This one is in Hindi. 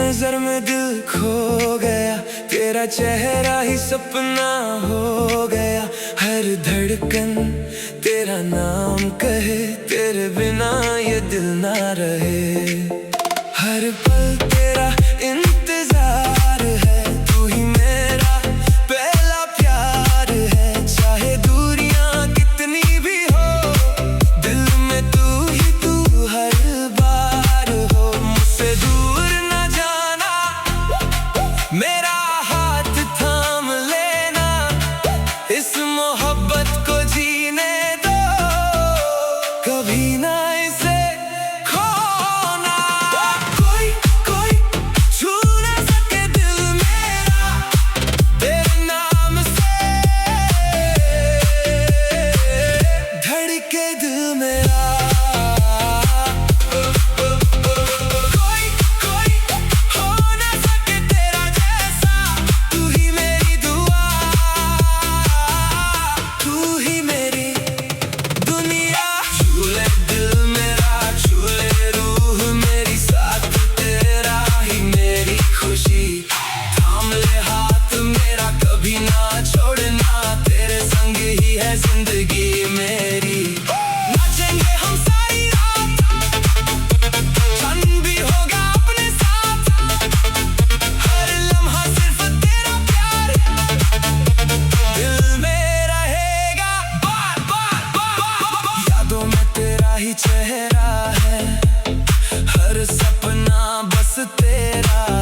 नजर में दिल खो गया, तेरा चेहरा ही सपना हो गया। हर धड़कन तेरा नाम कहे, तेरे बिना ये दिल ना रहे। हर पल तेरा इंतजार है, तू ही मेरा पहला प्यार है। चाहे दूरियां कितनी भी हो, दिल में तू ही तू हर बार हो। मुझसे दूर ना जाना, मेरा हाथ थाम लेना, इस मोहब्बत को जीने दो, कभी ना इसे खोना। कोई कोई छू ना सके दिल मेरा, तेरे नाम से धड़के दिल मेरा। कोई कोई हो ना सके तेरा जैसा, तू ही मेरी दुआ, तू ही मेरी दुनिया। छू ले दिल मेरा, छू ले रूह मेरी, साथ तेरा ही मेरी खुशी। थाम ले हाथ मेरा, कभी ना छोड़ना, तेरे संग ही है जिंदगी मेरी। नाचेंगे हम सारी रात, चंद भी होगा अपने साथ, हर लम्हा सिर्फ तेरा प्यार दिल में रहेगा बार बार बार। यादों में तेरा ही चेहरा है, हर सपना बस तेरा